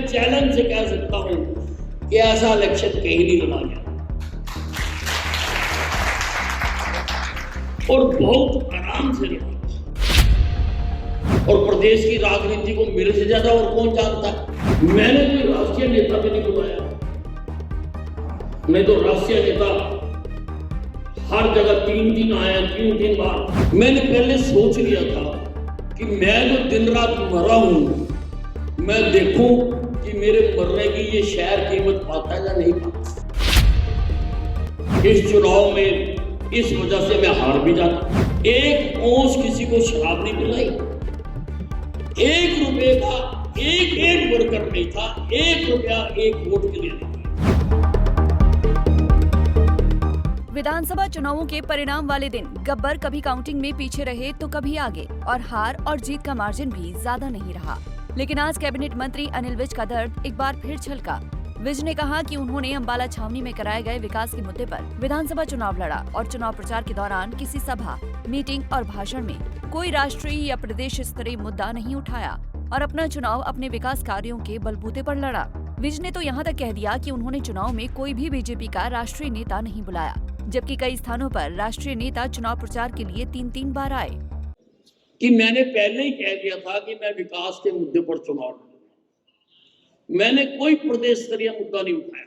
मैं चैलेंज से कह सकता हूं कि ऐसा इलेक्शन कहीं नहीं लड़ा गया और बहुत आराम से लड़ा। और प्रदेश की राजनीति को मेरे से ज्यादा और कौन जानता है। मैंने कोई राष्ट्रीय नेता भी नहीं बुलाया। मैं तो राष्ट्रीय नेता हर जगह 3 आया, 3 बार। मैंने पहले सोच लिया था कि मैं जो दिन रात मरा हूं, मैं देखूं कि मेरे मरने की ये शहर कीमत पाता है या नहीं पाता। इस चुनाव में इस वजह से मैं हार भी जाता। 1 औंस किसी को शराब नहीं पिलाई, 1 रुपए का एक वर्कर नहीं था, 1 रुपया 1 वोट के लिए नहीं। विधानसभा चुनावों के परिणाम वाले दिन गब्बर कभी काउंटिंग में पीछे रहे तो कभी आगे, और हार और जीत का मार्जिन भी ज्यादा नहीं रहा। लेकिन आज कैबिनेट मंत्री अनिल विज का दर्द एक बार फिर छलका। विज ने कहा कि उन्होंने अंबाला छावनी में कराए गए विकास के मुद्दे पर विधानसभा चुनाव लड़ा और चुनाव प्रचार के दौरान किसी सभा, मीटिंग और भाषण में कोई राष्ट्रीय या प्रदेश स्तरीय मुद्दा नहीं उठाया और अपना चुनाव अपने विकास कार्यों के बलबूते पर लड़ा। विज ने तो यहाँ तक कह दिया कि उन्होंने चुनाव में कोई भी बीजेपी का राष्ट्रीय नेता नहीं बुलाया, जबकि कई स्थानों पर राष्ट्रीय नेता चुनाव प्रचार के लिए 3 बार आए। कि मैंने पहले ही कह दिया था कि मैं विकास के मुद्दे पर चुनाव लड़ूंगा। मैंने कोई प्रदेश स्तरीय मुद्दा नहीं उठाया,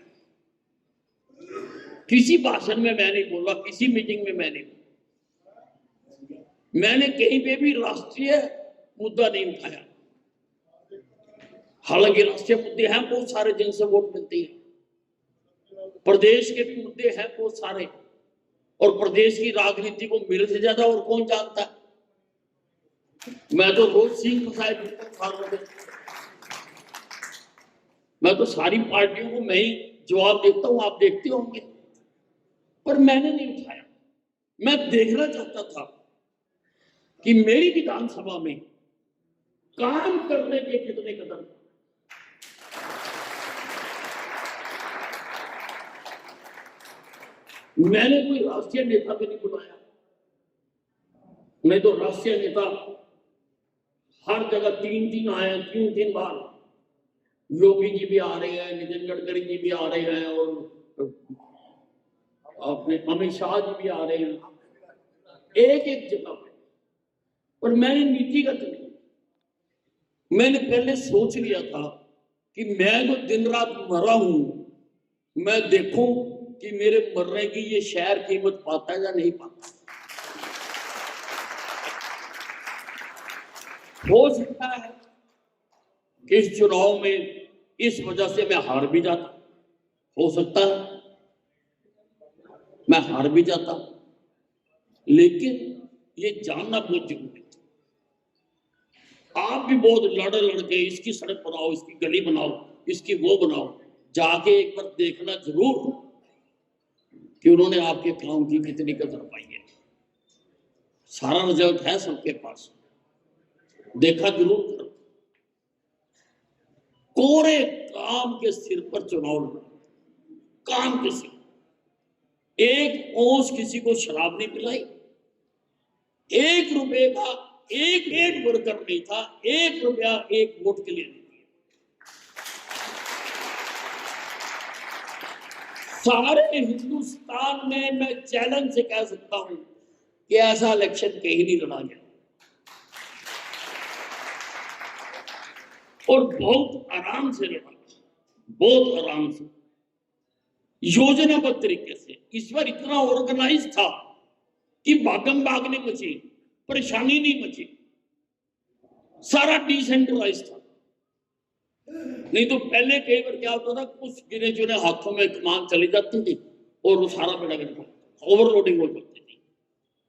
किसी भाषण में मैं नहीं बोला, किसी मीटिंग में मैं नहीं बोला, मैंने कहीं पे भी राष्ट्रीय मुद्दा नहीं उठाया। हालांकि राष्ट्रीय मुद्दे हैं बहुत सारे जिनसे वोट मिलती है, प्रदेश के भी मुद्दे हैं बहुत सारे, और प्रदेश की राजनीति को मेरे से ज्यादा और कौन जानता है। मैं तो रोज सिंह फसाए मैं तो सारी पार्टियों को मैं ही जवाब देता हूं, आप देखते होंगे, पर मैंने नहीं उठाया। मैं देखना चाहता था कि मेरी विधानसभा में काम करने के कितने कदम। मैंने कोई राष्ट्रीय नेता भी नहीं बुलाया। मैं तो राष्ट्रीय नेता हर जगह 3 आया, 3 बार। योगी जी भी आ रहे हैं, नितिन गडकरी जी भी आ रहे हैं, और अपने अमित शाह जी भी आ रहे हैं, एक जगह पे। और मैंने नीतिगत नहीं, मैंने पहले सोच लिया था कि मैं जो दिन रात मरा हूं, मैं देखूं कि मेरे मरने की ये शहर कीमत पाता है या नहीं पाता। हो सकता है कि इस चुनाव में इस वजह से मैं हार भी जाता, हो सकता है मैं हार भी जाता, लेकिन ये जानना बहुत जरूरी है। आप भी बहुत लड़ के इसकी सड़क बनाओ, इसकी गली बनाओ, इसकी वो बनाओ, जाके एक बार देखना जरूर कि उन्होंने आपके काम की कितनी कदर पाई है। सारा रिजल्ट है सबके पास, देखा जरूर करो। कोरे काम के सिर पर चुनाव लड़ा, काम के सिर। 1 औंस किसी को शराब नहीं पिलाई, 1 रुपए का एक वर्कर नहीं था, 1 रुपया 1 वोट के लिए नहीं दिया। सारे हिंदुस्तान में मैं चैलेंज से कह सकता हूं कि ऐसा इलेक्शन कहीं नहीं लड़ा गया और बहुत आराम से लड़ा, बहुत आराम से, योजनाबद्ध तरीके से। इस बार इतना ऑर्गेनाइज था कि भागम भाग नहीं मची, परेशानी नहीं मची, सारा डिसेंट्रलाइज था। नहीं तो पहले कई बार क्या होता था, कुछ गिने चुने हाथों में कमान चली जाती थी और वो सारा बेड़ा गर्क, ओवरलोडिंग हो जाती थी।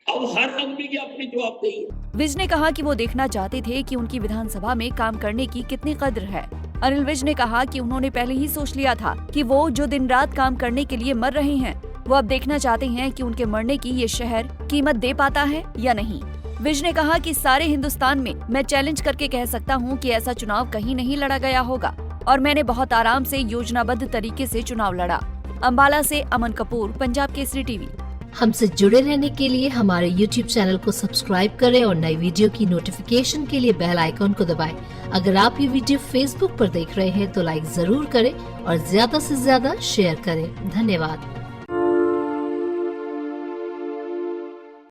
अब हर आदमी की अपनी जवाबदेही है। विज ने कहा कि वो देखना चाहते थे कि उनकी विधानसभा में काम करने की कितनी कद्र है। अनिल विज ने कहा कि उन्होंने पहले ही सोच लिया था कि वो जो दिन रात काम करने के लिए मर रहे हैं, वो अब देखना चाहते हैं कि उनके मरने की ये शहर कीमत दे पाता है या नहीं। विज ने कहा कि सारे हिंदुस्तान में मैं चैलेंज करके कह सकता हूं कि ऐसा चुनाव कहीं नहीं लड़ा गया होगा और मैंने बहुत आराम से योजनाबद्ध तरीके से चुनाव लड़ा। अंबाला से अमन कपूर, पंजाब केसरी टीवी। हमसे जुड़े रहने के लिए हमारे YouTube चैनल को सब्सक्राइब करें और नई वीडियो की नोटिफिकेशन के लिए बेल आइकॉन को दबाएं। अगर आप ये वीडियो Facebook पर देख रहे हैं तो लाइक जरूर करें और ज्यादा से ज्यादा शेयर करें। धन्यवाद।